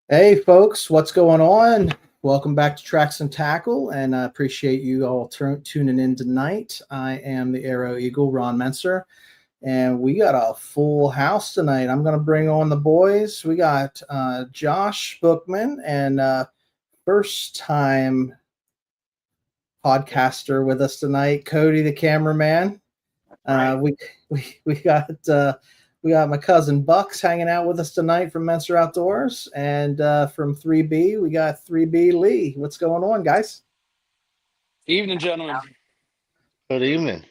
Hey, folks, what's going on? Welcome back to Tracks and Tackle, and I appreciate you all tuning in tonight. I am the Arrow Eagle, Ron Menser, and we got a full house tonight. I'm going to bring on the boys. We got Josh Buchman and first time podcaster with us tonight, Cody, the cameraman. Right. We got my cousin Bucks hanging out with us tonight from Menser Outdoors, and from 3B we got 3B Lee. What's going on, guys? Evening, gentlemen. Good evening.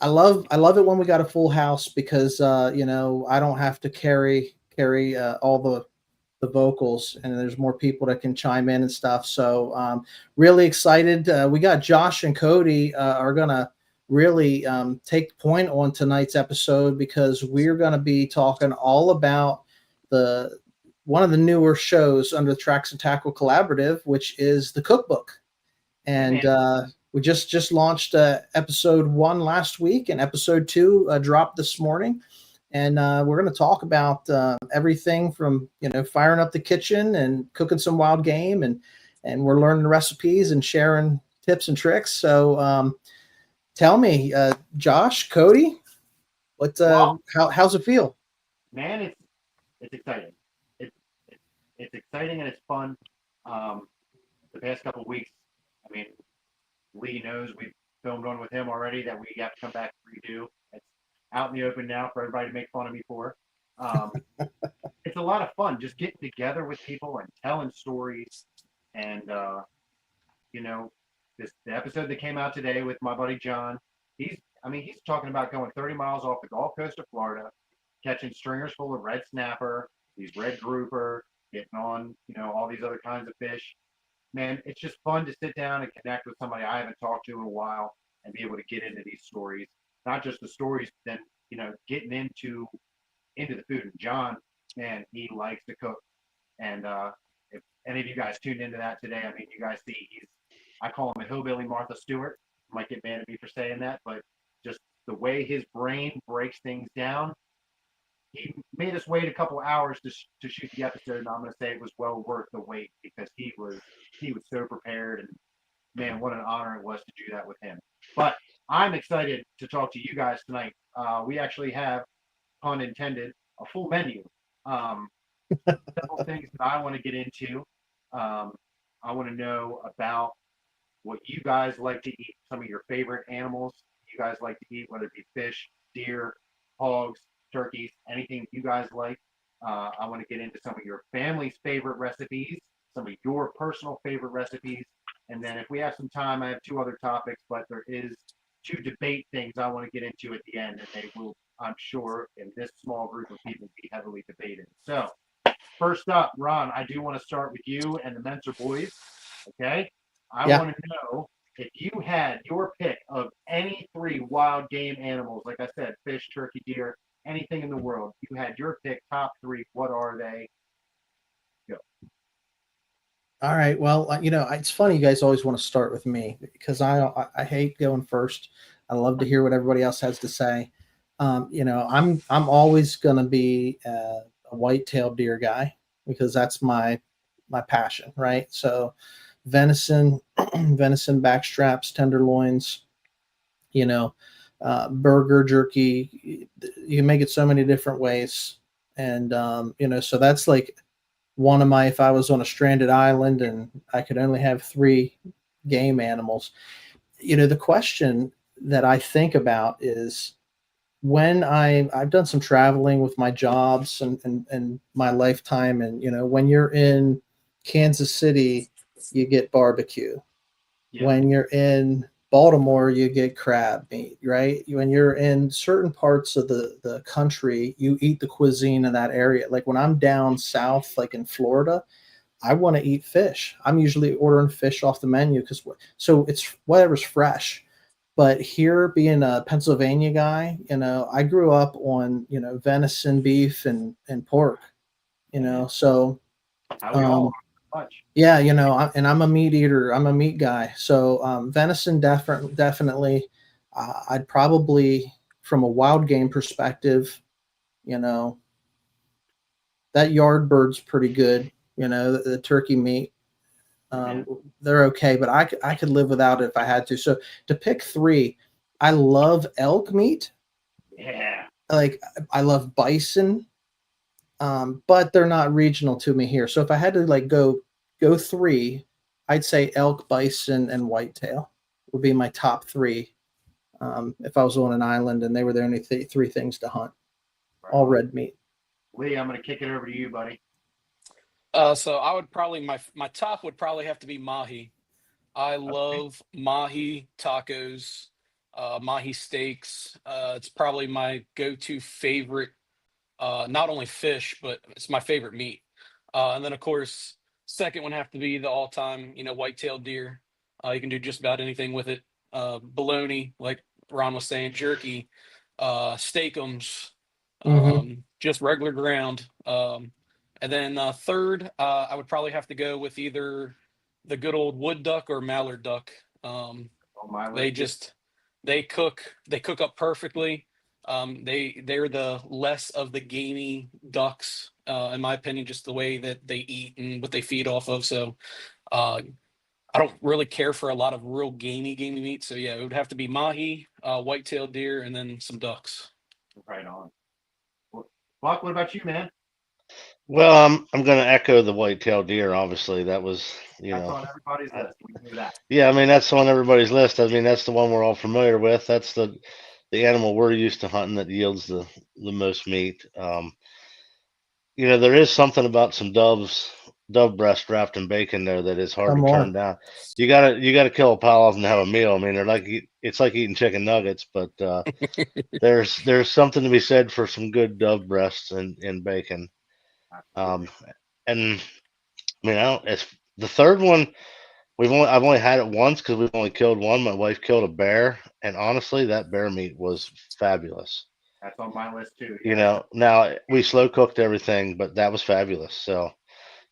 I love it when we got a full house because I don't have to carry all the vocals, and there's more people that can chime in and stuff. So really excited. We got Josh and Cody are gonna really take point on tonight's episode because we're gonna be talking all about the one of the newer shows under the Tracks and Tackle Collaborative, which is the Cook Book. And we just launched episode 1 last week, and episode 2 dropped this morning. And we're going to talk about everything from firing up the kitchen and cooking some wild game, and we're learning recipes and sharing tips and tricks. So tell me, Josh, Cody, how's it feel? Man, it's exciting. It's it's exciting and it's fun. The past couple of weeks, I mean, Lee knows we've filmed one with him already that we have to come back and redo. It's out in the open now for everybody to make fun of me for. Um, it's a lot of fun just getting together with people and telling stories. And you know, the episode that came out today with my buddy John, he's talking about going 30 miles off the Gulf Coast of Florida, catching stringers full of red snapper, these red grouper, getting on, all these other kinds of fish. Man, it's just fun to sit down and connect with somebody I haven't talked to in a while and be able to get into these stories. Not just the stories, but then getting into the food. And John, man, he likes to cook. And if any of you guys tuned into that today, I mean, you guys see I call him a hillbilly Martha Stewart. Might get mad at me for saying that, but just the way his brain breaks things down, he made us wait a couple hours to shoot the episode, and I'm going to say it was well worth the wait because he was so prepared, and man, what an honor it was to do that with him. But I'm excited to talk to you guys tonight. We actually have, pun intended, a full menu. Um, Several things that I want to get into. I want to know about what you guys like to eat, some of your favorite animals you guys like to eat, whether it be fish, deer, hogs, turkeys, anything you guys like. I want to get into some of your family's favorite recipes, some of your personal favorite recipes, and then if we have some time, I have two other topics, but there is two debate things I want to get into at the end, and they will, I'm sure, in this small group of people, be heavily debated. So, first up, Ron, I do want to start with you and the Mentor boys. Okay, I Yeah. want to know if you had your pick of any three wild game animals, like I said, fish, turkey, deer, anything in the world, you had your pick, top three. What are they? Go. All right. Well, it's funny you guys always want to start with me because I hate going first. I love to hear what everybody else has to say. I'm always going to be a white-tailed deer guy because that's my passion, right? So venison, venison backstraps, tenderloins, you know, burger jerky. You can make it so many different ways, and so that's like one of my. If I was on a stranded island and I could only have three game animals, the question that I think about is when I've done some traveling with my jobs and my lifetime, and when you're in Kansas City, you get barbecue. Yeah. When you're in Baltimore, you get crab meat, right? When you're in certain parts of the country, you eat the cuisine in that area. Like when I'm down south, like in Florida, I want to eat fish. I'm usually ordering fish off the menu because so it's whatever's fresh. But here, being a Pennsylvania guy, I grew up on venison, beef, and pork. So How we all um, are much. yeah, and I'm a meat eater. I'm a meat guy. So venison, definitely. I'd probably, from a wild game perspective, you know, that yard bird's pretty good. You know, the turkey meat. They're okay, but I could live without it if I had to. So to pick three, I love elk meat. Yeah. Like I love bison, but they're not regional to me here. So if I had to like go three, I'd say elk, bison, and whitetail would be my top three. If I was on an island and they were the only three things to hunt, Right all on. red meat. Lee, I'm going to kick it over to you, buddy. So I would probably my top would probably have to be mahi. I love mahi tacos, mahi steaks. It's probably my go-to favorite. Not only fish, but it's my favorite meat. And then of course, second would have to be the all-time, white-tailed deer. You can do just about anything with it. Bologna, like Ron was saying, jerky, steakums, Mm-hmm. just regular ground. And then third, I would probably have to go with either the good old wood duck or mallard duck. On my They list. just they cook up perfectly. They're the less of the gamey ducks, in my opinion, just the way that they eat and what they feed off of. So uh, I don't really care for a lot of real gamey meat. So yeah, it would have to be mahi, white-tailed deer, and then some ducks. Right on. Buck, what about you, man? Well, I'm going to echo the white-tailed deer. Obviously, that was That's on everybody's list. We knew that. yeah. I mean, that's on everybody's list. I mean, that's the one we're all familiar with. That's the animal we're used to hunting that yields the most meat. There is something about some dove breast wrapped in bacon there that is hard Come to turn on. down. You gotta kill a pile of them to have a meal. I mean, it's like eating chicken nuggets, but there's something to be said for some good dove breasts and bacon. Absolutely. And I mean, I don't. It's the third one. I've only had it once because we've only killed one. My wife killed a bear, and honestly, that bear meat was fabulous. That's on my list too. Now we slow cooked everything, but that was fabulous. So,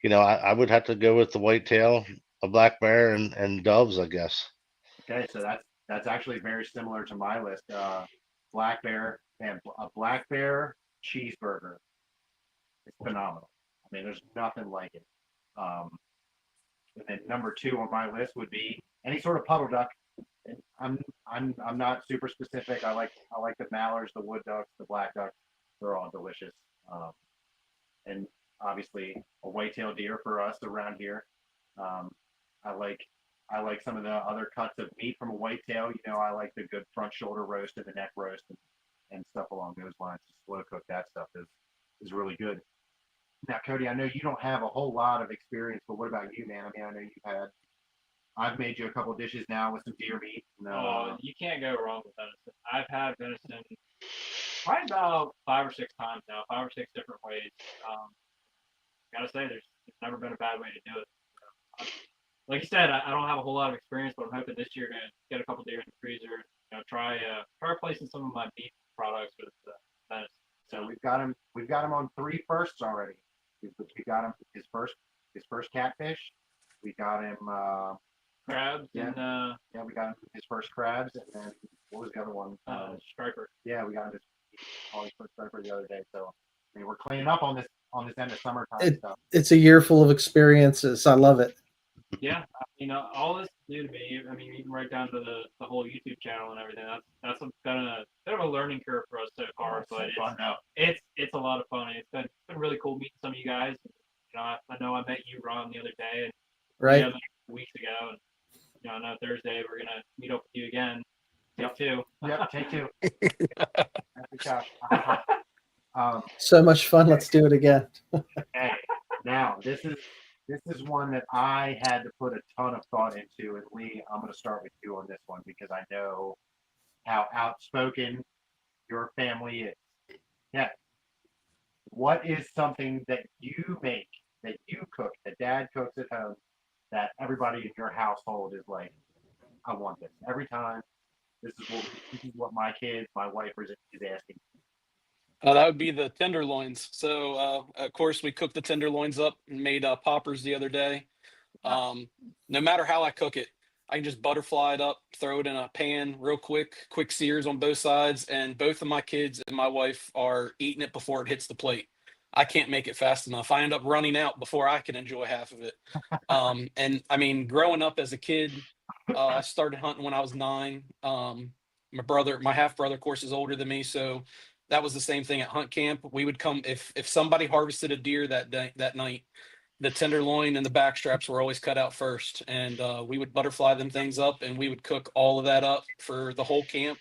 I would have to go with the whitetail, a black bear, and doves, I guess. Okay, so that's actually very similar to my list. Black bear and a black bear cheeseburger is phenomenal. I mean, there's nothing like it. Um, and then number two on my list would be any sort of puddle duck. And I'm not super specific. I like the mallards, the wood ducks, the black ducks. They're all delicious. And obviously a white-tailed deer for us around here. Um, I like some of the other cuts of meat from a whitetail. I like the good front shoulder roast and the neck roast and stuff along those lines. Slow cook that stuff is really good. Now, Cody, I know you don't have a whole lot of experience, but what about you, man? I mean, I know I've made you a couple dishes now with some deer meat. Oh, you can't go wrong with venison. I've had venison probably about 5 or 6 times now, 5 or 6 different ways. Gotta say, there's never been a bad way to do it. Like you said, I don't have a whole lot of experience, but I'm hoping this year to get a couple deer in the freezer. Try replacing some of my beef products with venison. So we've got him on 3 firsts already. We got him his first catfish. We got him Crabs and we got him his first crabs, and then what was the other one? striper. Yeah, we got him his first striper the other day. So I mean, we're cleaning up on this end of summertime stuff. It's a year full of experiences. I love it. Yeah, all this is new to me. I mean, even right down to the whole YouTube channel and everything. That's been a bit of a learning curve for us so far, but it's a lot of fun. It's been really cool meeting some of you guys. I know I met you, Ron, the other day, and Right. weeks ago, and I know Thursday we're gonna meet up with you again. Take two. Yep, take 2. Josh. So much fun. Let's do it again. Hey, now this is one that I had to put a ton of thought into, and Lee, I'm going to start with you on this one because I know how outspoken your family is. Yeah. What is something that you make, that you cook, that Dad cooks at home, that everybody in your household is like, I want this every time. This is what my kids, my wife is asking. That would be the tenderloins. So, of course, we cooked the tenderloins up and made poppers the other day. No matter how I cook it, I can just butterfly it up, throw it in a pan real quick sears on both sides, and both of my kids and my wife are eating it before it hits the plate. I can't make it fast enough. I end up running out before I can enjoy half of it. And I mean, growing up as a kid, I started hunting when I was 9. My half brother, of course, is older than me, so that was the same thing at hunt camp. We would come if somebody harvested a deer that night. The tenderloin and the back straps were always cut out first, and we would butterfly them things up, and we would cook all of that up for the whole camp.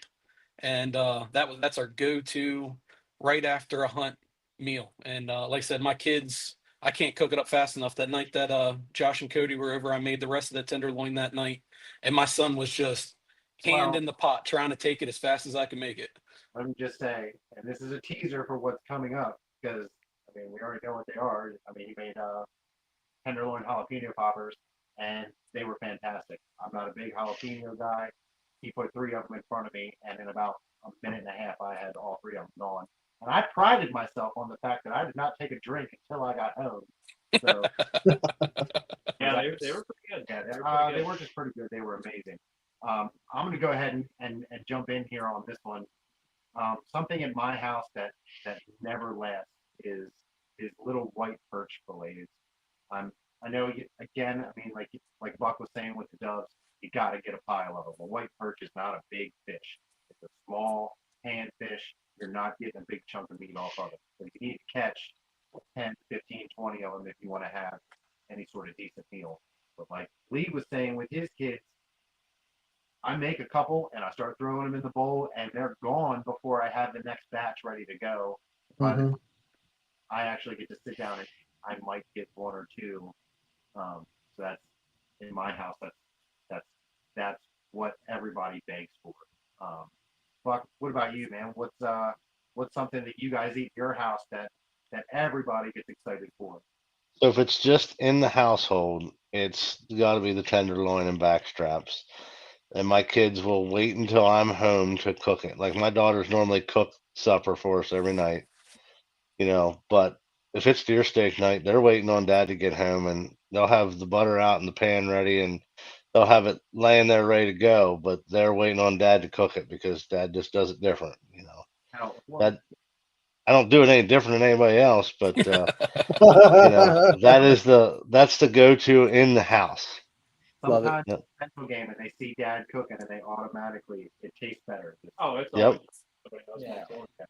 And that's our go-to right after a hunt meal. And like I said, my kids, I can't cook it up fast enough. That night that Josh and Cody were over, I made the rest of the tenderloin that night, and my son was just hand Well, in the pot trying to take it as fast as I could make it. let me just say, and this is a teaser for what's coming up, because I mean we already know what they are. I mean he made tenderloin jalapeno poppers, and they were fantastic. I'm not a big jalapeno guy. He put 3 of them in front of me, and in about a minute and a half, I had all 3 of them gone. And I prided myself on the fact that I did not take a drink until I got home. So Yeah, they were pretty good. yeah, They were pretty they good. were just pretty good. They were amazing. I'm going to go ahead and jump in here on this one. Something in my house that never lasts is little white perch fillets. I know again. I mean, like Buck was saying with the doves, you got to get a pile of them. A white perch is not a big fish. It's a small hand fish. You're not getting a big chunk of meat off of it. So you need to catch 10, 15, 20 of them if you want to have any sort of decent meal. But like Lee was saying with his kids, I make a couple and I start throwing them in the bowl and they're gone before I have the next batch ready to go. But Hmm. I actually get to sit down and I might get 1 or 2. So that's in my house. That's that's what everybody begs for. Um, Buck, what about you, man? What's something that you guys eat in your house that everybody gets excited for? So if it's just in the household, it's got to be the tenderloin and back straps. And my kids will wait until I'm home to cook it. Like my daughters normally cook supper for us every night, but if it's deer steak night, they're waiting on dad to get home and they'll have the butter out in the pan ready and they'll have it laying there ready to go, but they're waiting on dad to cook it because dad just does it different. Now, That I don't do it any different than anybody else, but that's the go-to in the house. Love it. sometimes Yep. mental game and they see dad cooking and they automatically it tastes better. Oh, it's Yep. always somebody else Yeah. makes it.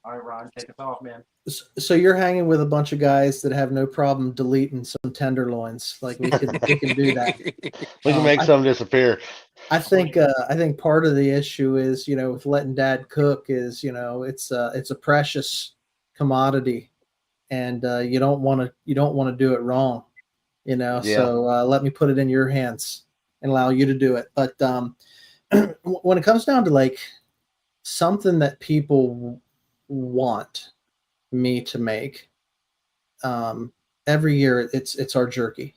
All right, Ron, take us off, man. So you're hanging with a bunch of guys that have no problem deleting some tenderloins. Like we can do that. We can make I, some disappear. I think part of the issue is with letting dad cook is it's a precious commodity, and you don't want to do it wrong. Yeah. So let me put it in your hands and allow you to do it. But when it comes down to like something that people want me to make, every year it's our jerky.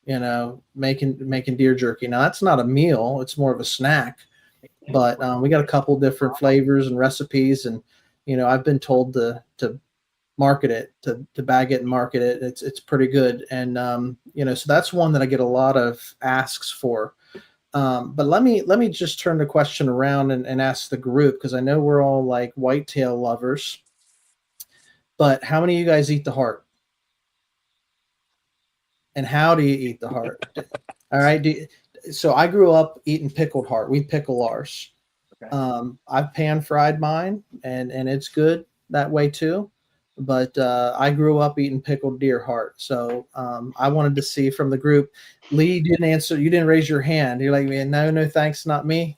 Making deer jerky. Now that's not a meal; it's more of a snack. But we got a couple different flavors and recipes, and I've been told to market it, to bag it and market it. It's pretty good, and so that's one that I get a lot of asks for. But let me just turn the question around and ask the group, because I know we're all like whitetail lovers. But how many of you guys eat the heart? And how do you eat the heart? All right. So I grew up eating pickled heart. We pickle ours. Okay. I've pan fried mine, and it's good that way too. But I grew up eating pickled deer heart. So I wanted to see from the group. Lee didn't answer. You didn't raise your hand. You're like, man, no, thanks, not me.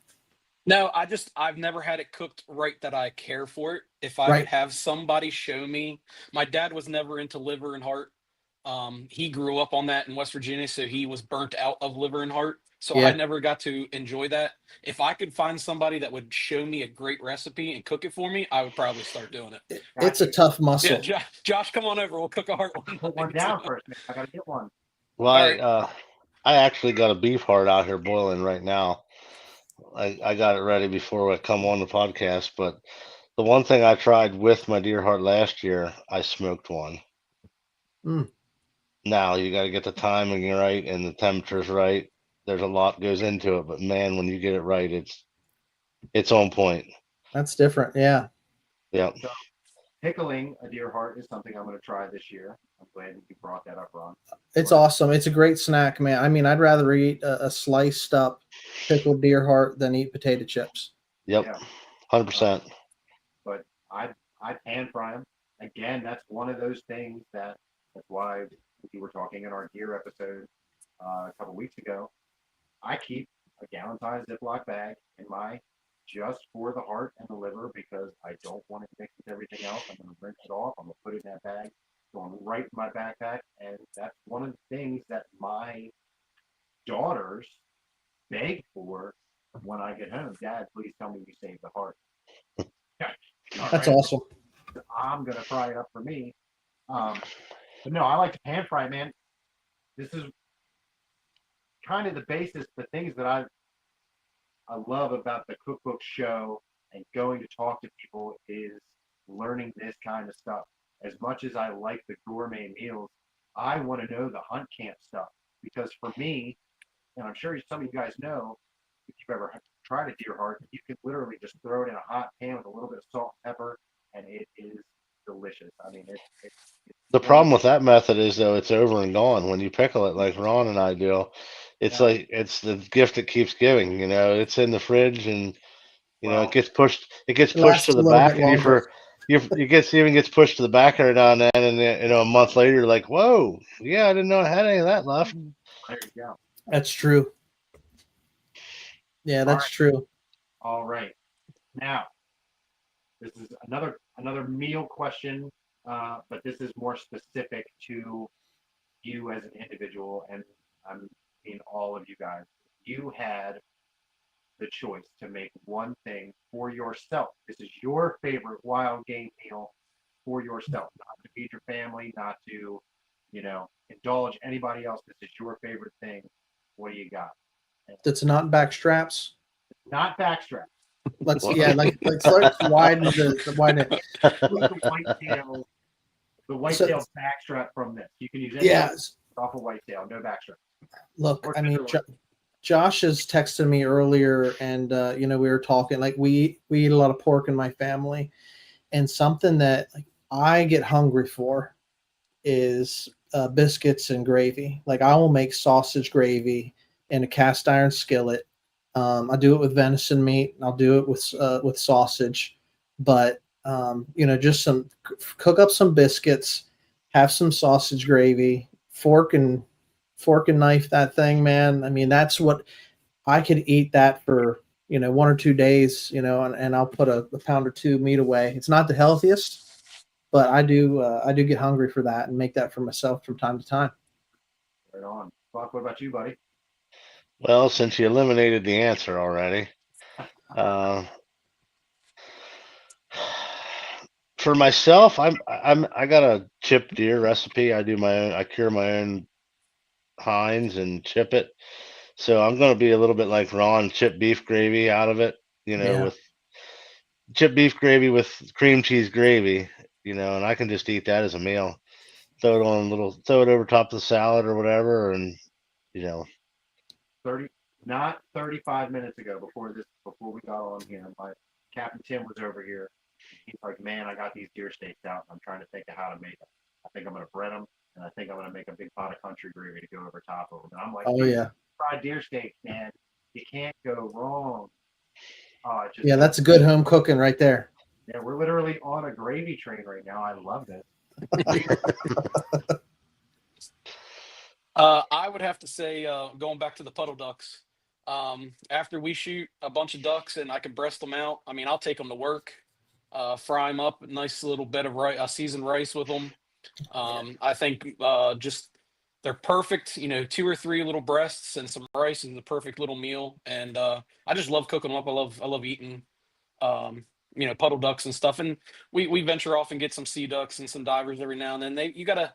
No, I've never had it cooked right that I care for it. If I Right. would have somebody show me, my dad was never into liver and heart. He grew up on that in West Virginia, so he was burnt out of liver and heart. So I Yeah. never got to enjoy that. If I could find somebody that would show me a great recipe and cook it for me, I would probably start doing it. It's a tough Yeah, muscle. Josh, come on over. We'll cook a heart one Put one night. down first, man. I gotta get one. Well, All right. I actually got a beef heart out here boiling right now. I got it ready before I come on the podcast, but the one thing I tried with my deer heart last year, I smoked one. Mm. Now you got to get the timing right and the temperatures right. There's a lot goes into it, but man, when you get it right, it's on point. That's different. Yeah. Yep. Pickling a deer heart is something I'm going to try this year. I'm glad that you brought that up, Ron. It's But awesome. It's a great snack, man. I mean, I'd rather eat a sliced up pickled deer heart than eat potato chips. Yep, yeah, 100%. but I pan fry them. Again, that's one of those things that's why we were talking in our deer episode a couple weeks ago. I keep a gallon-sized Ziploc bag in my just for the heart and the liver because I don't want it mixed with everything else. I'm going to rinse it off. I'm going to put it in that bag, going right in my backpack, and that's one of the things that my daughters beg for when I get home. Dad, please tell me you saved the heart. Yeah, all That's right. awesome. I'm gonna fry it up for me. But no, I like to pan fry, man. This is kind of the basis, the things that I love about the cookbook show and going to talk to people is learning this kind of stuff. As much as I like the gourmet meals, I want to know the hunt camp stuff because for me, and I'm sure some of you guys know, if you've ever tried a deer heart, you can literally just throw it in a hot pan with a little bit of salt and pepper, and it is delicious. I mean, it's The one of problem with that method is though it's over and gone when you pickle it like Ron and I do. It's yeah, like it's the gift that keeps giving. It's in the fridge and it well, gets pushed. It gets It pushed to lasts a the little bit back, and longer. it gets even gets pushed to the back every now and then, and then, a month later, you're like, whoa, yeah, I didn't know I had any of that left. there you go. That's true. Yeah, All that's right, true. all right. Now, this is another meal question, but this is more specific to you as an individual, and I'm mean all of you guys. You had the choice to make one thing for yourself. This is your favorite wild game meal for yourself, not to feed your family, not to, indulge anybody else. This is your favorite thing. What do you got? And That's not back straps. not backstrap. Let's What? yeah, like let's widen the widen it. Use the So whitetail backstrap from this. You can use any yeah, other off of whitetail, no backstrap. look, Or I mean, tenderloin. Josh has texted me earlier, and we were talking. Like we eat a lot of pork in my family, and something that like I get hungry for is biscuits and gravy. Like I will make sausage gravy in a cast iron skillet. I do it with venison meat. And I'll do it with sausage, but just cook up some biscuits, have some sausage gravy, fork and knife that thing, man. I mean, that's what I could eat that for 1 or 2 days, and I'll put a pound or two meat away. It's not the healthiest, but I do get hungry for that and make that for myself from time to time. Right on. Buck, what about you, buddy? Well, since you eliminated the answer already, uh, for myself, I got a chip deer recipe. I do my own. I cure my own hinds and chip it. So I'm going to be a little bit like Ron, chip beef gravy out of it. Yeah. With chip beef gravy with cream cheese gravy. And I can just eat that as a meal. Throw it over top of the salad or whatever, and you know, 30, not 35 minutes ago before we got on here, my Captain Tim was over here. He's like, man, I got these deer steaks out and I'm trying to think of how to make them. I think I'm going to bread them and I think I'm going to make a big pot of country gravy to go over top of them. And I'm like, Oh dude, yeah. fried deer steaks, man, you can't go wrong. Oh, it just Yeah, sounds, that's good home cooking right there. yeah, we're literally on a gravy train right now. I love this. I would have to say, going back to the puddle ducks, after we shoot a bunch of ducks and I can breast them out, I mean, I'll take them to work, fry them up, a nice little bed of rice, seasoned rice with them. I think just they're perfect, 2 or 3 little breasts and some rice is the perfect little meal. And I just love cooking them up. I love eating, um, puddle ducks and stuff. And we venture off and get some sea ducks and some divers every now and then. You gotta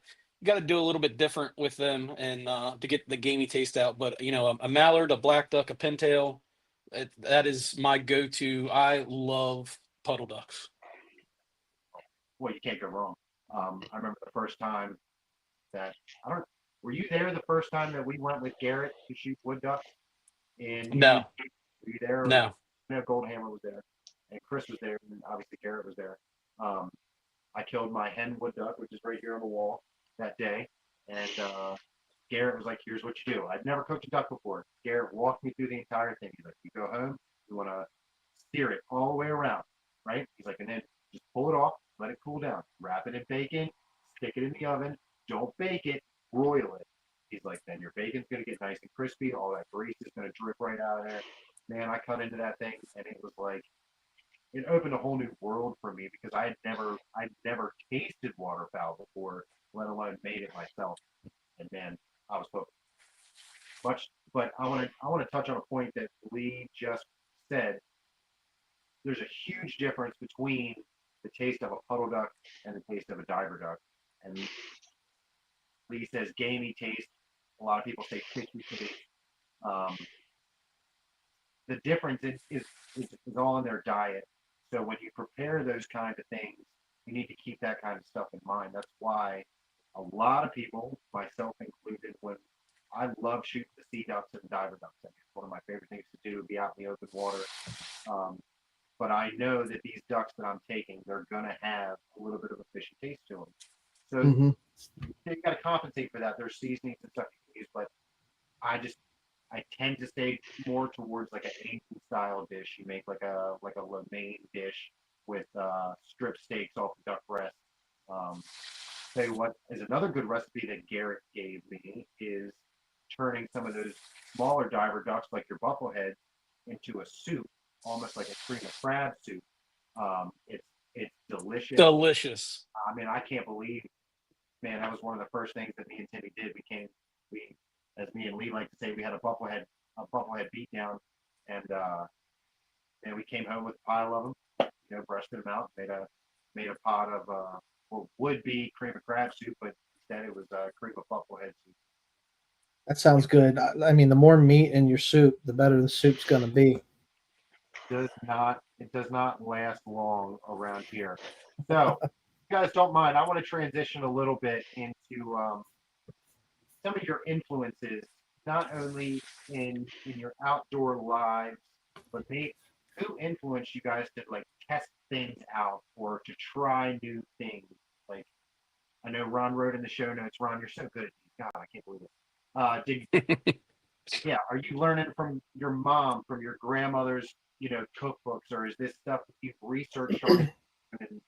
do a little bit different with them and to get the gamey taste out. But a mallard, a black duck, a pintail, that is my go-to. I love puddle ducks. Well, you can't go wrong. I remember the first time that, I don't, were you there the first time that we went with Garrett to shoot wood ducks in Union? No, Were you there? no. No, Goldhammer was there, and Chris was there, and obviously Garrett was there. Um, I killed my hen wood duck, which is right here on the wall that day. And Garrett was like, here's what you do. I'd never cooked a duck before. Garrett walked me through the entire thing. He's like, you go home, you want to sear it all the way around, right? He's like, and then just pull it off, let it cool down, wrap it in bacon, stick it in the oven, don't bake it, broil it. He's like, then your bacon's going to get nice and crispy. All that grease is going to drip right out of there. Man, I cut into that thing, and it was like, it opened a whole new world for me because I'd never tasted waterfowl before, let alone made it myself. And man, I was hooked. But I want to touch on a point that Lee just said. There's a huge difference between the taste of a puddle duck and the taste of a diver duck. And Lee says gamey taste. A lot of people say fishy taste. The difference is all in their diet. So when you prepare those kinds of things, you need to keep that kind of stuff in mind. That's why a lot of people, myself included, when I love shooting the sea ducks and diver ducks. I mean, it's one of my favorite things to do, be out in the open water. But I know that these ducks that I'm taking, they're going to have a little bit of a fishy taste to them. So you got to compensate for that. There's seasonings and stuff you can use, but I tend to stay more towards like an Asian style dish. You make like a lo mein dish with strip steaks off the duck breast. Tell you what is another good recipe that Garrett gave me is turning some of those smaller diver ducks like your bufflehead into a soup, almost like a cream of crab soup. It's delicious. Delicious. I mean, I can't believe, man, that was one of the first things that me and Timmy did. As me and Lee like to say, we had a bufflehead beat down, and we came home with a pile of them, breasted them out, made a pot of what would be cream of crab soup, but instead it was cream of bufflehead soup. That sounds good. I mean, the more meat in your soup, the better the soup's going to be. It does not last long around here. So, if you guys don't mind, I want to transition a little bit into some of your influences, not only in your outdoor lives, but who influenced you guys to like test things out or to try new things? Like, I know Ron wrote in the show notes. Ron, you're so good. God, I can't believe it. Are you learning from your mom, from your grandmother's, cookbooks, or is this stuff that you've researched on and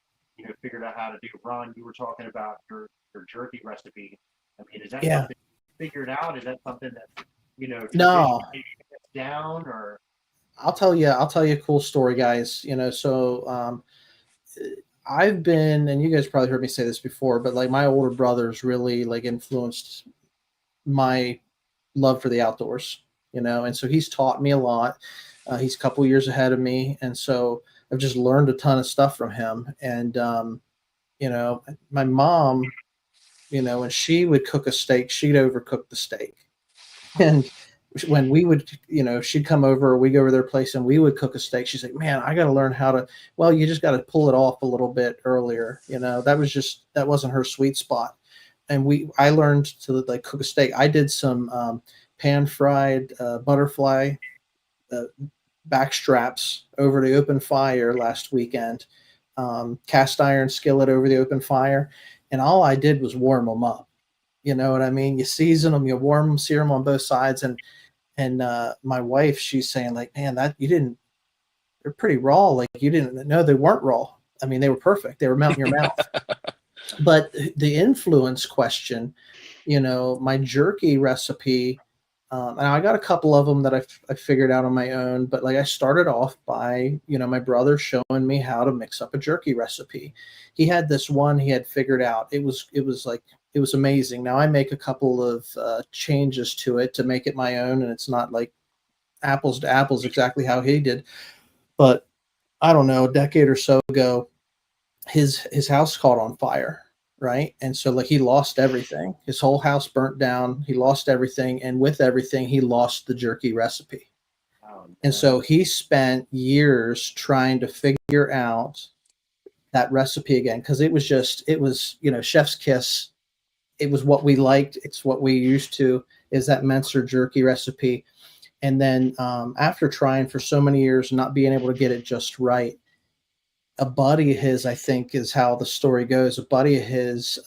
figured out how to do? Ron, you were talking about your jerky recipe. I mean, is that something you figured out? Is that something that No. down or? I'll tell you a cool story, guys. So I've been, and you guys probably heard me say this before, but like my older brothers really like influenced my love for the outdoors, and so he's taught me a lot. He's a couple years ahead of me, and so I've just learned a ton of stuff from him. And my mom, when she would cook a steak, she'd overcook the steak. And when we would, she'd come over, or we go over their place and we would cook a steak. She's like, man, I got to learn how to, well, you just got to pull it off a little bit earlier. That wasn't her sweet spot. And I learned to like cook a steak. I did some pan fried butterfly back straps over the open fire last weekend, cast iron skillet over the open fire. And all I did was warm them up. You know what I mean? You season them, you warm them, sear them on both sides. And my wife, she's saying like, man, they're pretty raw. Like you didn't know they weren't raw. I mean, they were perfect. They were melting your mouth. But the influence question, my jerky recipe, and I got a couple of them that I figured out on my own, but like I started off by, my brother showing me how to mix up a jerky recipe. He had this one he had figured out. It was amazing. Now I make a couple of changes to it to make it my own, and it's not like apples to apples exactly how he did. But I don't know, a decade or so ago, his house caught on fire, right? And so like he lost everything. His whole house burnt down. He lost everything, and with everything, he lost the jerky recipe. And so he spent years trying to figure out that recipe again, because it was chef's kiss. It was what we liked. It's what we used to, is that Mentzer jerky recipe. And then after trying for so many years, not being able to get it just right, a buddy of his, I think is how the story goes. A buddy of his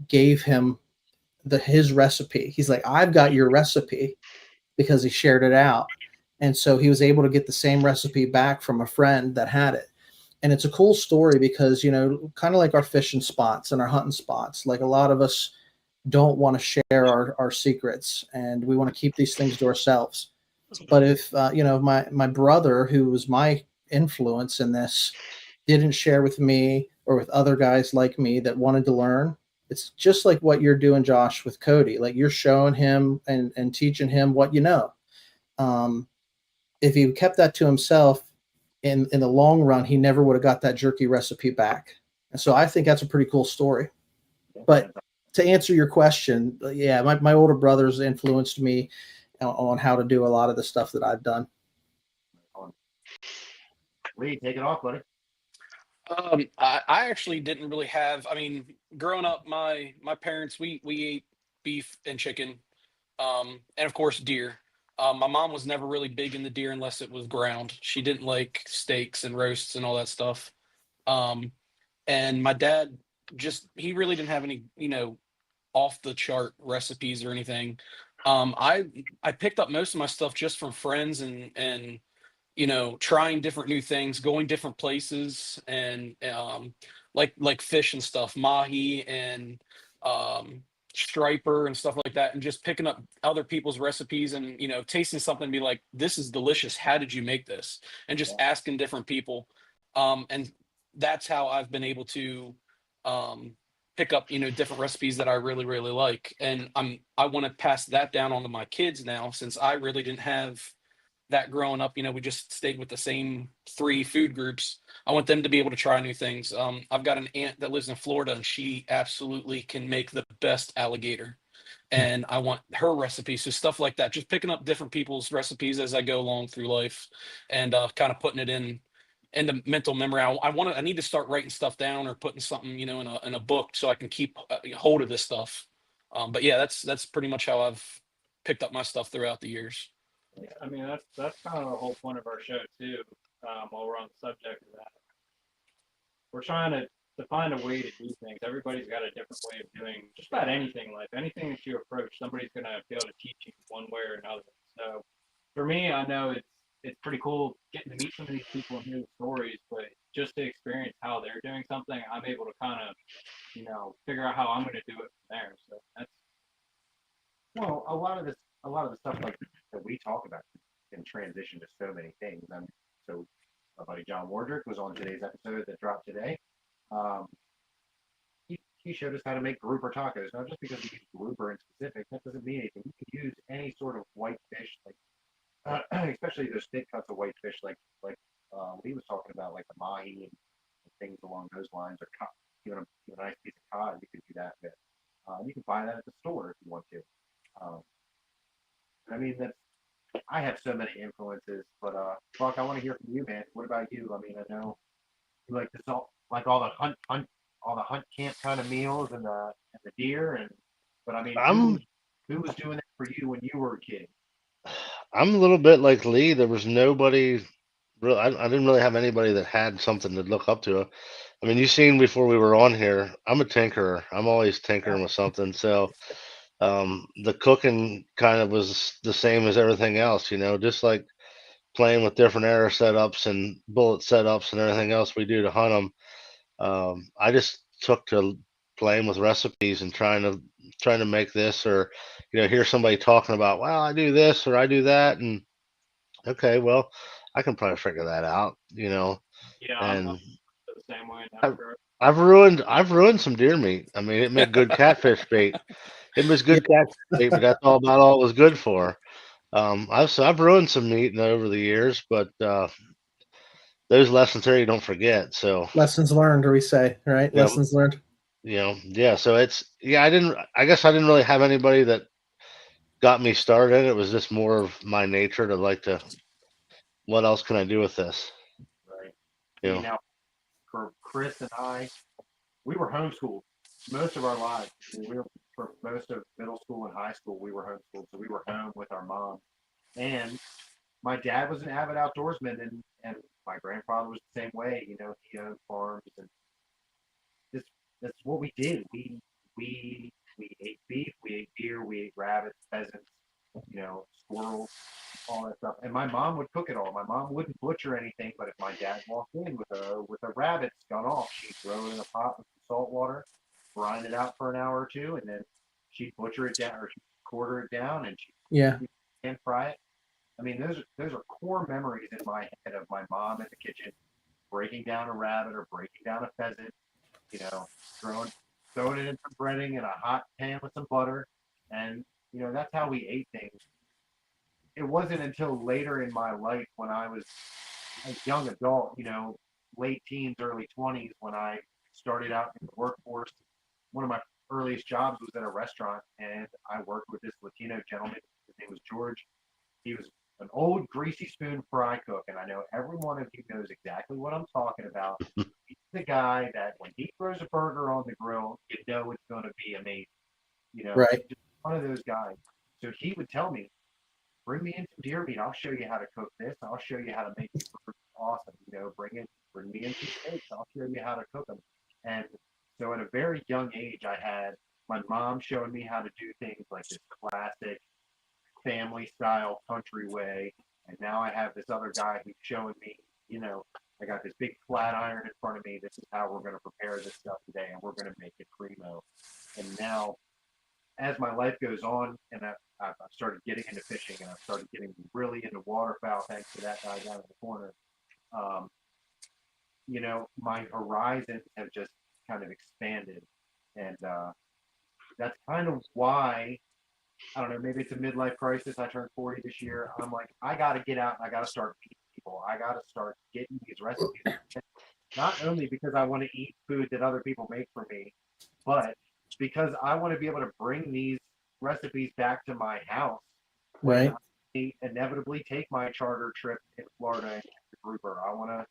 gave him his recipe. He's like, I've got your recipe, because he shared it out. And so he was able to get the same recipe back from a friend that had it. And it's a cool story because, kind of like our fishing spots and our hunting spots, like a lot of us don't want to share our secrets, and we want to keep these things to ourselves. But if, my brother, who was my influence in this, didn't share with me or with other guys like me that wanted to learn, it's just like what you're doing, Josh, with Cody. Like, you're showing him and teaching him what you know. Um, if he kept that to himself, in the long run, he never would have got that jerky recipe back. And so I think that's a pretty cool story. But to answer your question, yeah, my older brothers influenced me on how to do a lot of the stuff that I've done. Lee, take it off, buddy. I actually didn't really have. I mean, growing up, my parents, we ate beef and chicken, and of course deer. My mom was never really big in the deer unless it was ground. She didn't like steaks and roasts and all that stuff. Um, and my dad, just he really didn't have any, off the chart recipes or anything. I picked up most of my stuff just from friends and trying different new things, going different places, and like fish and stuff, mahi and um, striper and stuff like that, and just picking up other people's recipes and tasting something and be like, "This is delicious. How did you make this?" And just asking different people, and that's how I've been able to um, pick up different recipes that I really really like, and I want to pass that down onto my kids now since I really didn't have that growing up. We just stayed with the same three food groups. I want them to be able to try new things. I've got an aunt that lives in Florida, and she absolutely can make the best alligator. And I want her recipes. So stuff like that, just picking up different people's recipes as I go along through life, and kind of putting it in the mental memory. I need to start writing stuff down or putting something, in a book so I can keep hold of this stuff. But yeah, that's pretty much how I've picked up my stuff throughout the years. Yeah, I mean that's kind of the whole point of our show too. While we're on the subject of that, we're trying to find a way to do things. Everybody's got a different way of doing just about anything in life. Anything that you approach, somebody's gonna be able to teach you one way or another. So for me, I know it's pretty cool getting to meet some of these people and hear the stories, but just to experience how they're doing something, I'm able to kind of figure out how I'm going to do it from there. So that's Well, a lot of the stuff like that we talk about can transition to so many things. So my buddy John Wardrick was on today's episode that dropped today. Um, he showed us how to make grouper tacos. Now, just because we use grouper in specific, that doesn't mean anything. You can use any sort of white fish, like especially those thick cuts of white fish, like he was talking about, like the mahi and things along those lines, or even a nice piece of cod. You could do that with. You can buy that at the store if you want to. Um, I mean, I have so many influences, but Buck, I want to hear from you, man. What about you? I mean, I know you like this like all the all the hunt camp kind of meals and the deer, but I mean, I'm who was doing that for you when you were a kid? I'm a little bit like Lee. There was nobody real. I didn't really have anybody that had something to look up to. I mean, you seen before we were on here. I'm a tinkerer. I'm always tinkering with something. So the cooking kind of was the same as everything else. Just like playing with different arrow setups and bullet setups and everything else we do to hunt them. I just took to playing with recipes and trying to make this, or hear somebody talking about, well, I do this or I do that, and okay, well, I can probably figure that out. yeah, I'm And the same way in that I've, regard. I've ruined some deer meat. I mean, it made good catfish bait. It was Yeah. good catfish bait, but that's all it was good for. I've ruined some meat over the years, but those lessons there you don't forget. So Lessons learned, or we say, right? you know, Lessons learned. yeah. So I guess I didn't really have anybody that got me started. It was just more of my nature to like to, what else can I do with this? Right. You See, know, now for Chris and I, we were homeschooled most of our lives. We were for most of middle school and high school. We were homeschooled, so we were home with our mom. And my dad was an avid outdoorsman, and my grandfather was the same way. You know, he owned farms, and this that's what we did. We ate beef, we ate deer, we ate rabbits, pheasants, you know, squirrels, all that stuff. And my mom would cook it all. My mom wouldn't butcher anything, but if my dad walked in with a rabbit gone off, she'd throw it in a pot with some salt water, brine it out for an hour or two, and then she'd butcher it down or she'd quarter it down, and Yeah. she'd pan fry it. I mean, those are core memories in my head of my mom in the kitchen breaking down a rabbit or breaking down a pheasant, you know, throwing it in some breading in a hot pan with some butter, and you know that's how we ate things. It wasn't until later in my life when I was a young adult, you know, late teens, early 20s, when I started out in the workforce. One of my earliest jobs was at a restaurant, and I worked with this Latino gentleman. His name was George. He was an old greasy spoon fry cook, and I know every one of you knows exactly what I'm talking about. He's the guy that when he throws a burger on the grill, you know it's going to be amazing. You know, Right. just one of those guys. So he would tell me, bring me in some deer meat. I'll show you how to cook this. I'll show you how to make it awesome. You know, bring me in some steaks. I'll show you how to cook them. And so at a very young age, I had my mom showing me how to do things like this classic family style country way. And now I have this other guy who's showing me, you know, I got this big flat iron in front of me. This is how we're going to prepare this stuff today, and we're going to make it primo. And now, as my life goes on, and I've started getting into fishing, and I've started getting really into waterfowl, thanks to that guy down in the corner. Um, you know, my horizons have just kind of expanded, and that's kind of why I don't know, maybe it's a midlife crisis. I turned 40 this year. I'm like, I got to get out and I got to start meeting people. I got to start getting these recipes. Not only because I want to eat food that other people make for me, but because I want to be able to bring these recipes back to my house when Right. I inevitably take my charter trip in Florida and grouper. I want to,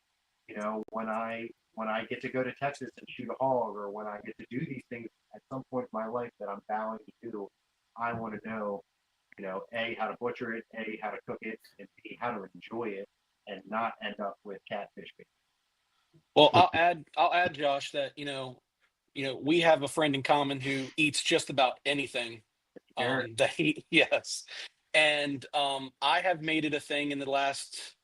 you know, when I get to go to Texas and shoot a hog, or when I get to do these things at some point in my life that I'm vowing to do, I want to know, you know, A, how to butcher it, A, how to cook it, and B, how to enjoy it and not end up with catfish bait. Well, I'll add, Josh, that we have a friend in common who eats just about anything. Garrett, That he yes, and I have made it a thing in the last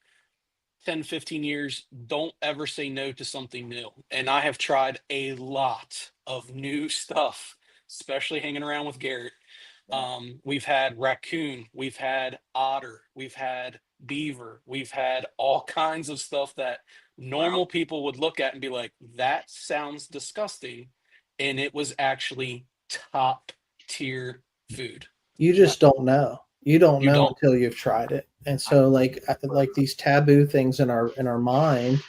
10, 15 years. Don't ever say no to something new, and I have tried a lot of new stuff, especially hanging around with Garrett. We've had raccoon, we've had otter, we've had beaver, we've had all kinds of stuff that wow, normal people would look at and be like, that sounds disgusting. And it was actually top tier food. You just don't know. You don't You know don't. until you've tried it. And I, so like these taboo things in our mind,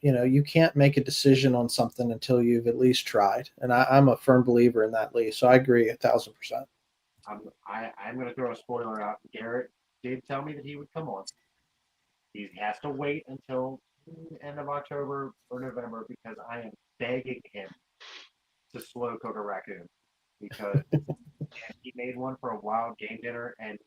you know, you can't make a decision on something until you've at least tried. And I'm a firm believer in that, Lee. So I agree 1,000%. I'm going to throw a spoiler out. Garrett did tell me that he would come on. He has to wait until the end of October or November because I am begging him to slow cook a raccoon because he made one for a wild game dinner, and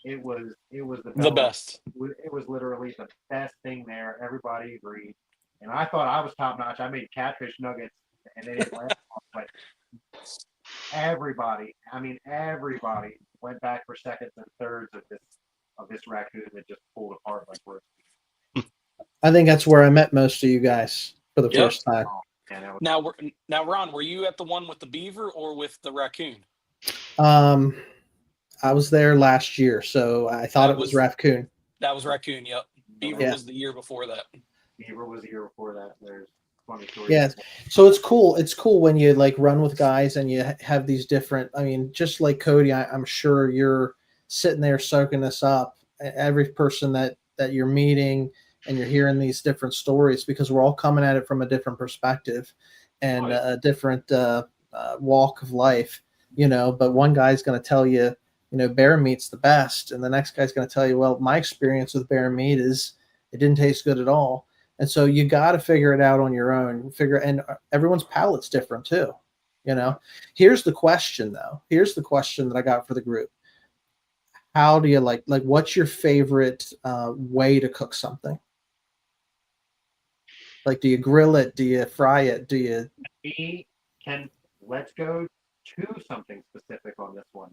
it was the The bell. best. It was literally the best thing there. Everybody agreed, and I thought I was top notch. I made catfish nuggets, and they didn't last long, but everybody, I mean everybody, went back for seconds and thirds of this raccoon that just pulled apart like roast beef. I think that's where I met most of you guys for the Yep. first time. And that was Now, Ron, were you at the one with the beaver or with the raccoon? I was there last year, so I thought That it was was raccoon. That was raccoon. Yep. Beaver Yeah. was the year before that. Beaver was the year before that. There's funny stories. Yeah. So it's cool. It's cool when you like run with guys and you have these different. I mean, just like Cody, I'm sure you're sitting there soaking this up. Every person that you're meeting, and you're hearing these different stories because we're all coming at it from a different perspective and a different walk of life. You know, but one guy's going to tell you, you know, bear meat's the best, and the next guy's going to tell you, well, my experience with bear meat is it didn't taste good at all. And so you got to figure it out on your own. And everyone's palate's different too. You know, here's the question though. Here's the question that I got for the group. How do you like what's your favorite way to cook something? Like, do you grill it? Do you fry it? Do you? Let's go to something specific on this one.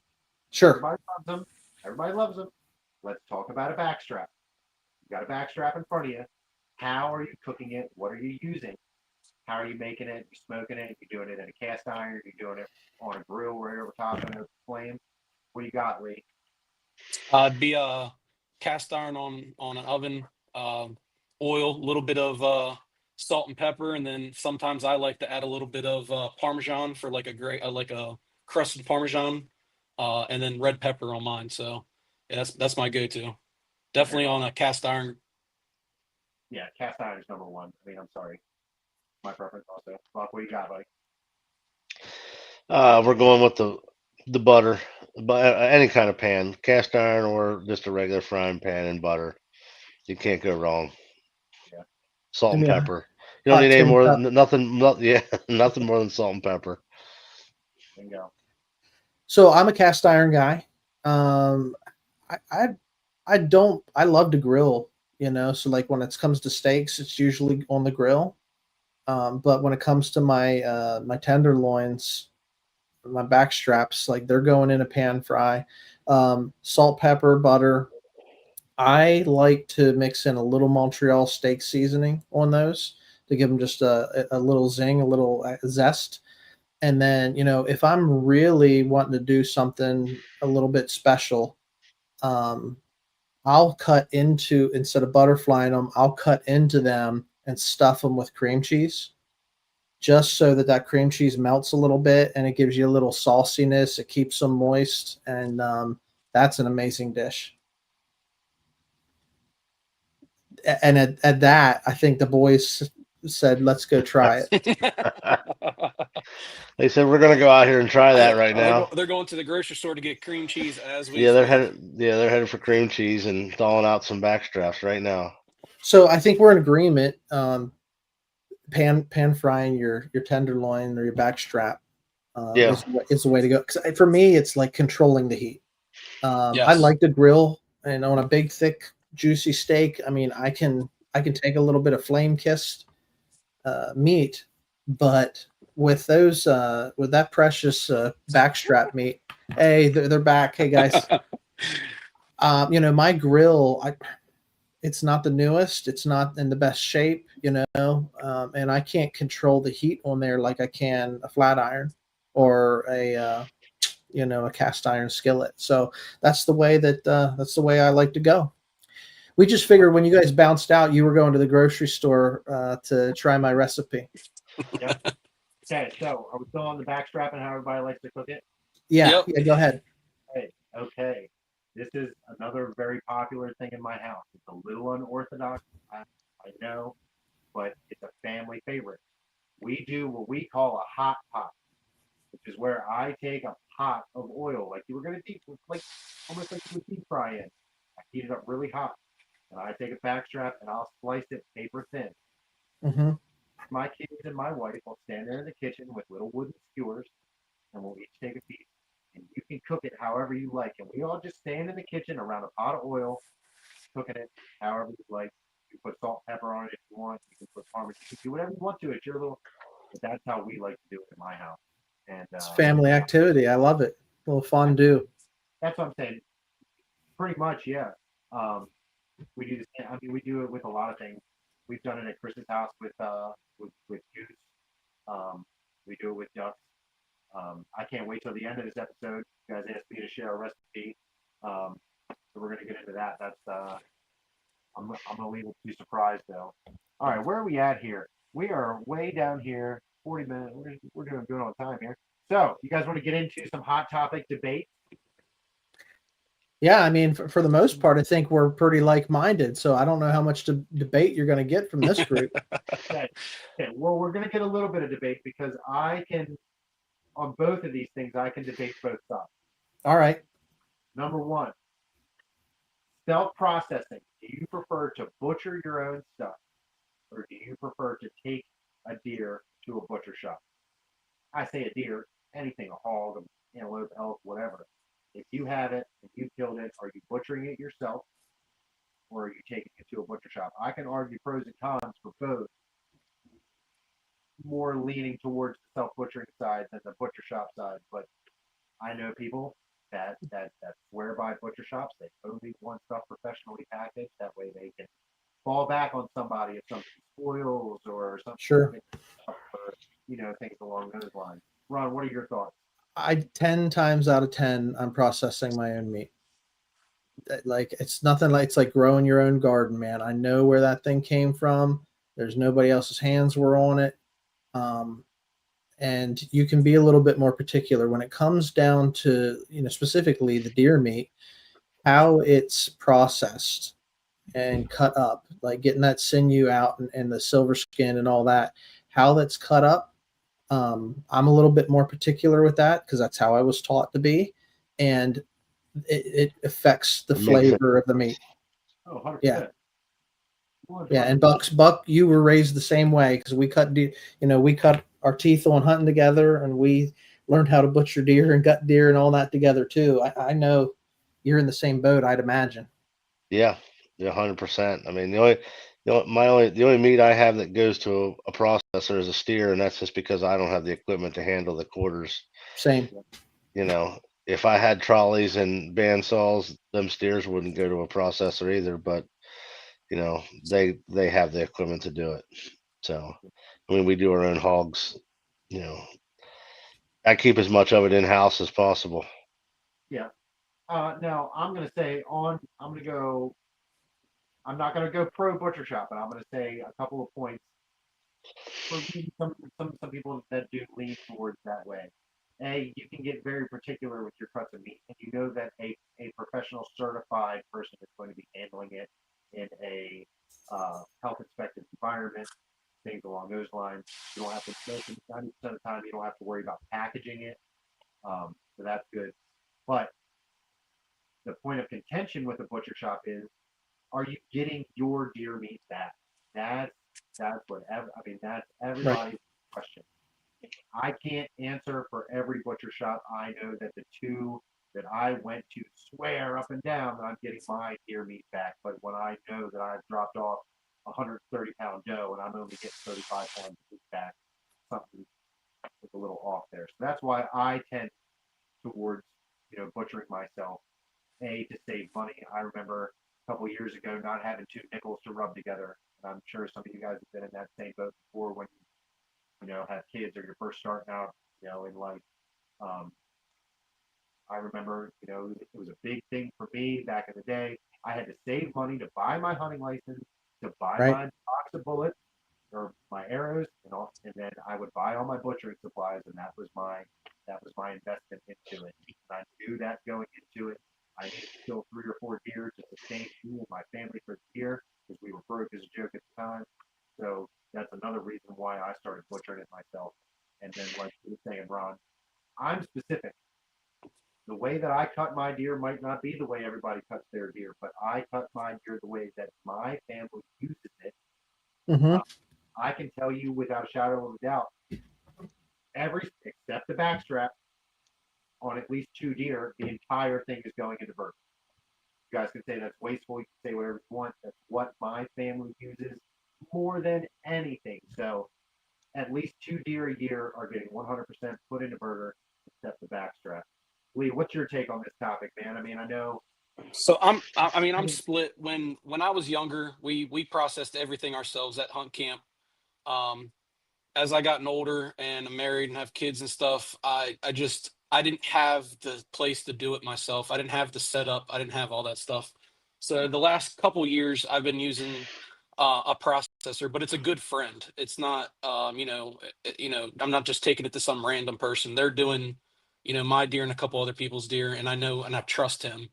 Sure. Everybody loves them. Everybody loves them. Let's talk about a backstrap. You got a backstrap in front of you. How are you cooking it? What are you using? How are you making it? You smoking it? You doing it in a cast iron? You doing it on a grill right over top of the flame? What do you got, Lee? It'd be a cast iron on an oven, oil, a little bit of salt and pepper, and then sometimes I like to add a little bit of Parmesan for like a great like a crusted Parmesan, and then red pepper on mine. So yeah, that's my go-to. Definitely on a cast iron. Yeah, cast iron is number one. I mean, I'm sorry. My preference also. Buck, what do you got, buddy? We're going with the butter, but any kind of pan, cast iron or just a regular frying pan and butter. You can't go wrong. Yeah. Salt Give and me a pepper. You don't hot need any tin more. cup. Nothing. Yeah, nothing more than salt and pepper. Bingo. So I'm a cast iron guy. Um, I don't. I love to grill. So like when it comes to steaks, it's usually on the grill. But when it comes to my tenderloins, my back straps, like they're going in a pan fry. Salt, pepper, butter. I like to mix in a little Montreal steak seasoning on those to give them just a little zing, a little zest. And then, if I'm really wanting to do something a little bit special, um, I'll cut into, instead of butterflying them, I'll cut into them and stuff them with cream cheese just so that that cream cheese melts a little bit and it gives you a little sauciness. It keeps them moist. And that's an amazing dish. And at that, I think the boys said, let's go try it. They said we're gonna go out here and try that right now. They're going to the grocery store to get cream cheese as we Yeah, they're speak. headed. Yeah, they're headed for cream cheese and thawing out some backstraps right now. So I think we're in agreement. Pan frying your tenderloin or your back strap Yeah. is the way to go. 'Cause for me, it's like controlling the heat. I Yes. like to grill, and on a big, thick, juicy steak, I mean, I can take a little bit of flame kissed meat, but with with that precious backstrap meat, hey, they're back. Hey guys, my grill, it's not the newest, it's not in the best shape, and I can't control the heat on there like I can a flat iron or a cast iron skillet. So that's the way I like to go. We just figured when you guys bounced out, you were going to the grocery store to try my recipe. Yep. Okay, so are we still on the backstrap and how everybody likes to cook it? Yeah, Yep. yeah, go ahead. Hey, okay. This is another very popular thing in my house. It's a little unorthodox, I know, but it's a family favorite. We do what we call a hot pot, which is where I take a pot of oil, like you were gonna like almost like you would deep fry in. I heat it up really hot, and I take a backstrap and I'll slice it paper thin. Hmm. My kids and my wife will stand there in the kitchen with little wooden skewers, and we'll each take a piece. And you can cook it however you like. And we all just stand in the kitchen around a pot of oil, cooking it however you like. You put salt, pepper on it if you want. You can put parmesan. You can do whatever you want to. It's your little. But that's how we like to do it in my house. And It's family activity. I love it. A little fondue. that's what I'm saying. Pretty much, yeah. Um, we do the same. I mean, we do it with a lot of things. We've done it at Chris's house with goose. Um, we do it with ducks. I can't wait till the end of this episode. You guys asked me to share a recipe, so we're gonna get into that. I'm gonna leave it to surprise though. All right, where are we at here? We are way down here. 40 minutes. We're doing good on time here. So, you guys want to get into some hot topic debate? Yeah, I mean, for the most part, I think we're pretty like-minded. So I don't know how much debate you're going to get from this group. Okay. Okay. Well, we're gonna get a little bit of debate because I can, on both of these things, I can debate both sides. All right. Number one, self-processing. Do you prefer to butcher your own stuff, or do you prefer to take a deer to a butcher shop? I say a deer, anything, a hog, an antelope, elk, whatever. If you have it and you killed it, are you butchering it yourself, or are you taking it to a butcher shop? I can argue pros and cons for both, more leaning towards the self butchering side than the butcher shop side, but I know people that swear by butcher shops. They only want stuff professionally packaged. That way they can fall back on somebody if something spoils or something, Sure. or things along those lines. Ron, what are your thoughts? 10 times out of 10, I'm processing my own meat. Like it's nothing like it's like growing your own garden, man. I know where that thing came from. There's nobody else's hands were on it. Um, and you can be a little bit more particular when it comes down to, specifically the deer meat, how it's processed and cut up, like getting that sinew out and the silver skin and all that, how that's cut up. I'm a little bit more particular with that because that's how I was taught to be. And it affects the It makes it. flavor of the meat. Oh, 100%. Yeah. 100%. Yeah. And Buck, you were raised the same way because we cut our teeth on hunting together and we learned how to butcher deer and gut deer and all that together too. I know you're in the same boat, I'd imagine. Yeah, yeah, 100%. I mean, the only meat I have that goes to a processor is a steer, and that's just because I don't have the equipment to handle the quarters. Same. If I had trolleys and bandsaws, them steers wouldn't go to a processor either, but they have the equipment to do it. So, I mean, we do our own hogs. You know, I keep as much of it in house as possible. Yeah. Now I'm gonna say I'm gonna go. I'm not gonna go pro butcher shop, but I'm gonna say a couple of points for some people that do lean towards that way. You can get very particular with your cuts of meat, and you know that a professional certified person is going to be handling it in a health inspected environment, things along those lines. You don't have to, 90% of the time, you don't have to worry about packaging it. So that's good. But the point of contention with a butcher shop is, are you getting your deer meat back? That's that's whatever. I mean, that's Right. everybody's question. I can't answer for every butcher shop. I know that the two that I went to swear up and down that I'm getting my deer meat back. But when I know that I've dropped off a 130-pound doe and I'm only getting 35 pounds of meat back, something is a little off there. So that's why I tend towards butchering myself. To save money. I remember a couple of years ago not having two nickels to rub together. And I'm sure some of you guys have been in that same boat before when you have kids or you're first starting out, in life. Um, I remember, it was a big thing for me back in the day. I had to save money to buy my hunting license, to buy Right. my box of bullets or my arrows, and then I would buy all my butchering supplies, and that was my investment into it. And I knew that going into it, I needed to kill 3 or 4 deer to sustain me and my family for the year because we were broke as a joke at the time. So that's another reason why I started butchering it myself. And then, like you were saying, Ron, I'm specific. The way that I cut my deer might not be the way everybody cuts their deer, but I cut my deer the way that my family uses it. Mm-hmm. Uh, I can tell you without a shadow of a doubt, every except the backstrap on at least 2 deer, the entire thing is going into burger. You guys can say that's wasteful. You can say whatever you want. That's what my family uses more than anything. So at least 2 deer a year are getting 100% put into burger, except the backstrap. Lee, what's your take on this topic, man? I mean, I know. So I mean, I'm split. When I was younger, we processed everything ourselves at hunt camp. Um, as I gotten older and I'm married and have kids and stuff, I didn't have the place to do it myself. I didn't have the setup. I didn't have all that stuff. So the last couple years, I've been using a processor, but it's a good friend. It's not, I'm not just taking it to some random person. They're doing, my deer and a couple other people's deer, and I know and I trust him.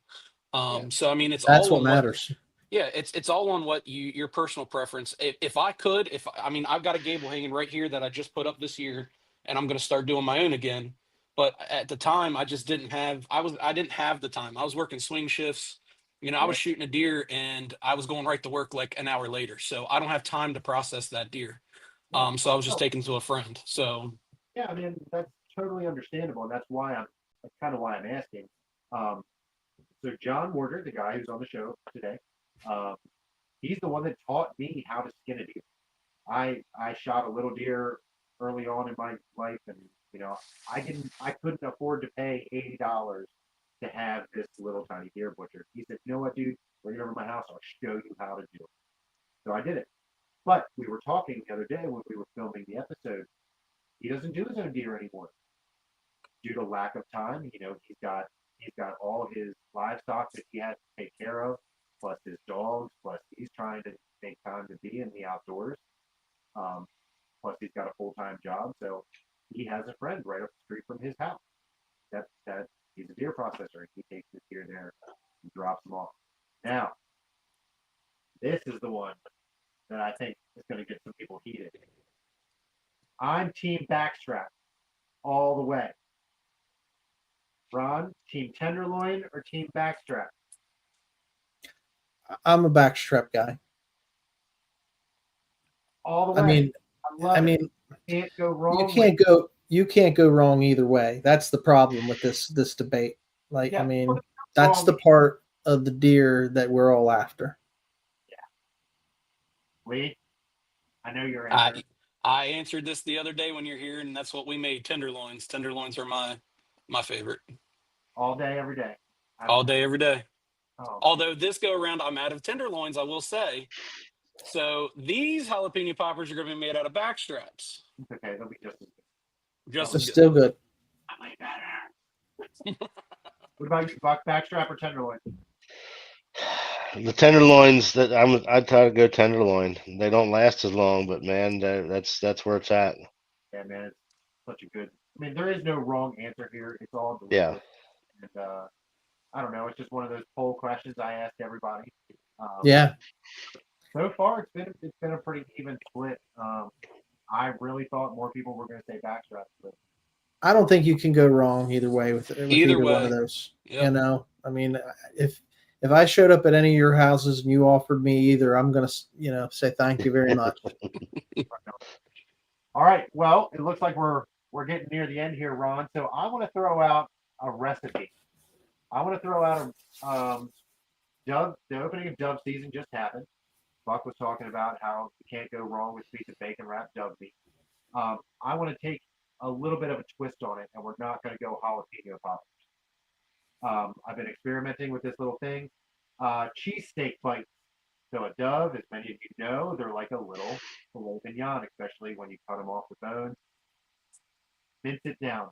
Yeah, So I mean, it's That's all what on what matters. yeah, it's all on what your personal preference. If I could, if I mean, I've got a gable hanging right here that I just put up this year, and I'm going to start doing my own again. But at the time, I just didn't have. I didn't have the time. I was working swing shifts. I yeah, was shooting a deer, and I was going right to work like an hour later. So I don't have time to process that deer. yeah. So I was just taking to a friend. So Yeah, I mean, that's totally understandable, and that's kind of why I'm asking. Um, so John Warder, the guy who's on the show today, um, he's the one that taught me how to skin a deer. I shot a little deer early on in my life, and I couldn't afford to pay $80 to have this little tiny deer butcher. He said, you know what, dude, bring it over to my house. I'll show you how to do it. So I did it. But we were talking the other day when we were filming the episode. He doesn't do his own deer anymore due to lack of time. He's got all his livestock that he has to take care of, plus his dogs, plus he's trying to make time to be in the outdoors. Um, plus he's got a full-time job, so he has a friend right up the street from his house. That he's a deer processor. He takes his deer there and drops them off. Now, this is the one that I think is going to get some people heated. I'm team backstrap all the way. Ron, team tenderloin or team backstrap? I'm a backstrap guy. All the way. I mean, can't go wrong. You can't go wrong either way. That's the problem with this debate. Like, Yeah, I mean, that's the part of the deer that we're all after. Yeah. Lee, I know you're answer. I answered this the other day when you're here, and that's what we made, tenderloins. Tenderloins are my favorite. All day, every day. All day, every day. Oh. Although this go around, I'm out of tenderloins, I will say. So these jalapeno poppers are going to be made out of backstraps. It's okay, they'll be just as good. Just as still good. I like better. What about you, Buck? Backstrap or tenderloin? The tenderloins I'd try to go tenderloin. They don't last as long, but man, that's where it's at. Yeah, man, it's such a good. I mean, there is no wrong answer here. It's all Yeah. delicious. And I don't know. It's just one of those poll questions I ask everybody. Yeah. So far, it's been a pretty even split. I really thought more people were going to say backstrap, but I don't think you can go wrong either way with either one of those. Yep. You know, I mean, if I showed up at any of your houses and you offered me either, I'm going to, say thank you very much. All right. Well, it looks like we're getting near the end here, Ron. So I want to throw out a recipe. I want to throw out Dove. The opening of Dove season just happened. Buck was talking about how you can't go wrong with a piece of bacon wrapped dove meat. I want to take a little bit of a twist on it, and we're not going to go jalapeno poppers. I've been experimenting with this little thing. Cheesesteak bites. So a dove, as many of you know, they're like a little filet mignon, especially when you cut them off the bones. Mince it down.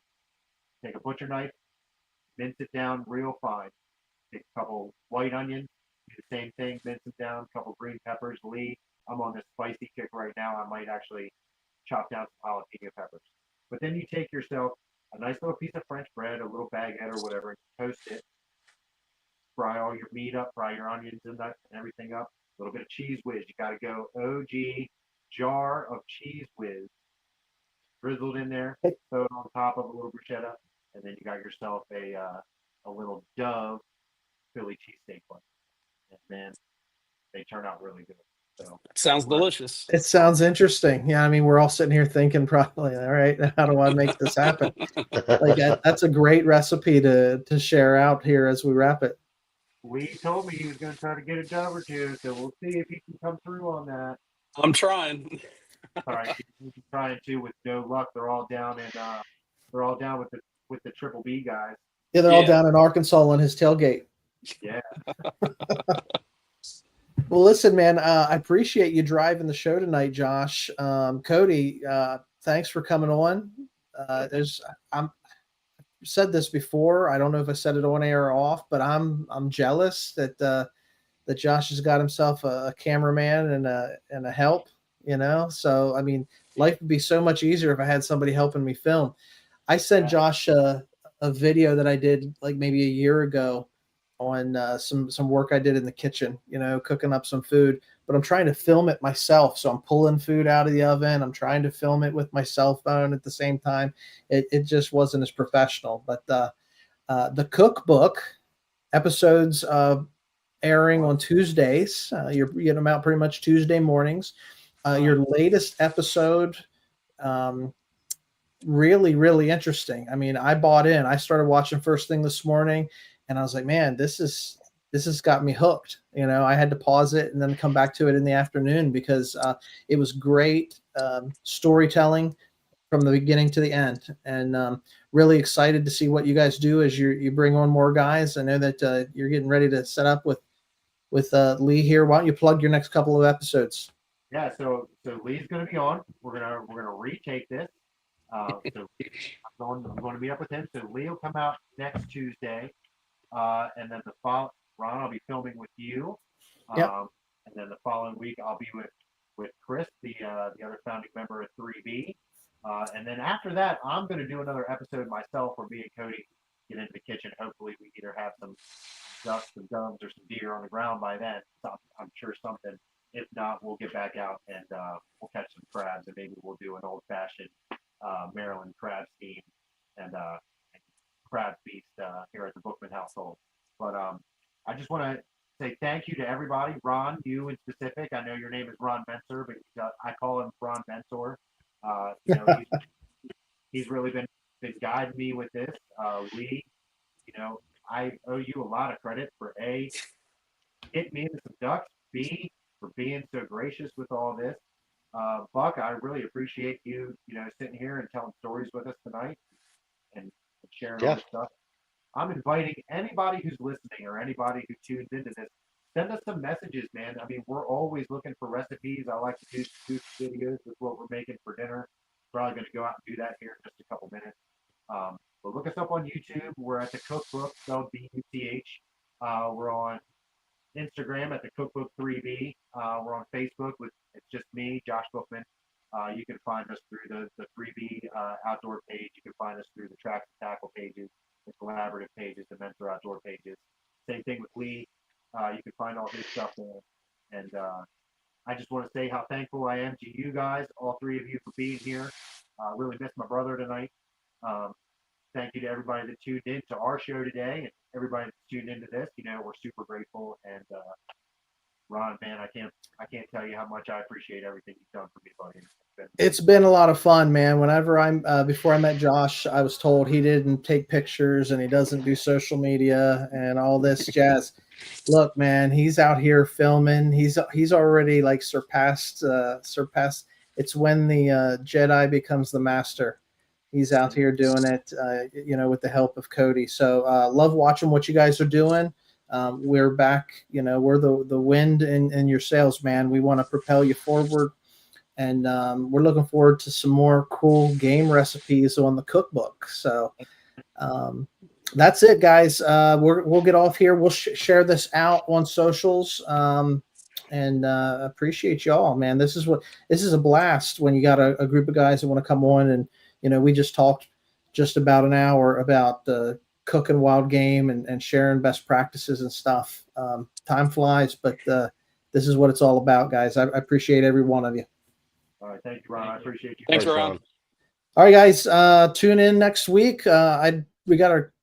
Take a butcher knife, mince it down real fine. Take a couple white onions, do the same thing, mince it down, a couple green peppers. Lee, I'm on this spicy kick right now. I might actually chop down some jalapeno peppers. But then you take yourself a nice little piece of French bread, a little baguette or whatever, and toast it. Fry all your meat up, fry your onions and everything up. A little bit of Cheese Whiz. You got to go OG jar of Cheese Whiz drizzled in there. Throw it on top of a little bruschetta, and then you got yourself a little Dove Philly cheesesteak bun. And man, they turn out really good. So sounds delicious. It sounds interesting. Yeah, I mean, we're all sitting here thinking probably, all right, how do I make this happen? Like that's a great recipe to share out here as we wrap it. Lee told me he was going to try to get a dove or two, so we'll see if he can come through on that. I'm trying. All right, he's trying to with no luck. They're all down with the Triple B guys. Yeah, they're all down in Arkansas on his tailgate. Yeah. Well, listen, man, I appreciate you driving the show tonight, Josh. Cody, thanks for coming on. I'm said this before. I don't know if I said it on air or off, but I'm jealous that Josh has got himself a cameraman and a help. So I mean, life would be so much easier if I had somebody helping me film. I sent Josh a video that I did like maybe a year ago on some work I did in the kitchen, cooking up some food, but I'm trying to film it myself. So I'm pulling food out of the oven. I'm trying to film it with my cell phone at the same time. It just wasn't as professional, but the Cook Buch episodes airing on Tuesdays. You get them out pretty much Tuesday mornings. Your latest episode, really, really interesting. I mean, I bought in. I started watching first thing this morning, and I was like, man, this has got me hooked. I had to pause it and then come back to it in the afternoon because it was great storytelling. from the beginning to the end. And really excited to see what you guys do as you bring on more guys. I know that you're getting ready to set up with Lee here. Why don't you plug your next couple of episodes? Yeah, so Lee's going to be on. We're gonna retake this. So I'm going to meet up with him. So Lee will come out next Tuesday, and then the fall, Ron, I'll be filming with you. Yep. And then the following week I'll be with Chris, the other founding member of 3B. And then after that, I'm going to do another episode myself where me and Cody get into the kitchen. Hopefully, we either have some ducks, some doves, or some deer on the ground by then. I'm sure something. If not, we'll get back out and we'll catch some crabs, and maybe we'll do an old-fashioned Maryland crab steam and crab feast here at the Buchman household. But I just want to say thank you to everybody. Ron, you in specific. I know your name is Ron Mentzer, but I call him Ron Mentor. You know, he's really been guiding me with this. Lee, you know, I owe you a lot of credit for A, getting me into some ducks, B, for being so gracious with all this. Buck, I really appreciate you, sitting here and telling stories with us tonight and sharing all this stuff. I'm inviting anybody who's listening or anybody who tunes into this, send us some messages, man. I mean, we're always looking for recipes. I like to do videos with what we're making for dinner. Probably going to go out and do that here in just a couple minutes. But look us up on YouTube. We're at the Cook Buch, spelled B-U-C-H. We're on Instagram at the Cook Buch 3B. We're on Facebook with it's just me, Josh Buchman. You can find us through the 3B outdoor page. You can find us through the Tracks and Tackle pages, the collaborative pages, the Mentor Outdoor pages. Same thing with Lee. You can find all his stuff there. And I just want to say how thankful I am to you guys, all three of you, for being here. Really missed my brother tonight. Thank you to everybody that tuned in to our show today and everybody that tuned into this. We're super grateful. And Ron, man, I can't tell you how much I appreciate everything you've done for me, buddy. It's been a lot of fun, man. Whenever before I met Josh, I was told he didn't take pictures and he doesn't do social media and all this jazz. Look, man, he's out here filming. He's already like surpassed. It's when the Jedi becomes the master. He's out here doing it, with the help of Cody. So love watching what you guys are doing. We're back, we're the wind in your sails, man. We want to propel you forward. And we're looking forward to some more cool game recipes on the cookbook. So that's it, guys. We'll get off here. We'll share this out on socials. And appreciate y'all, man. This is a blast when you got a group of guys that want to come on and, we just talked just about an hour about cooking wild game and sharing best practices and stuff. Time flies, but this is what it's all about, guys. I appreciate every one of you. All right. Thank you, Ron. I appreciate you. Thanks, Ron. All right, guys. Tune in next week. We got our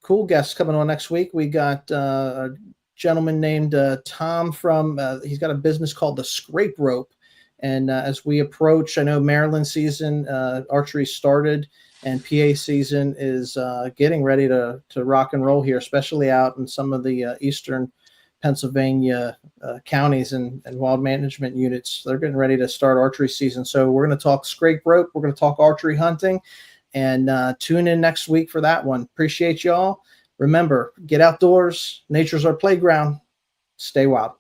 cool guests coming on next week. We got a gentleman named Tom from, he's got a business called the Scrape Rope. And as we approach, I know Maryland season, archery started, and PA season is getting ready to rock and roll here, especially out in some of the eastern Pennsylvania counties and wild management units. They're getting ready to start archery season. So we're going to talk scrape rope. We're going to talk archery hunting, and tune in next week for that one. Appreciate y'all. Remember, get outdoors. Nature's our playground. Stay wild.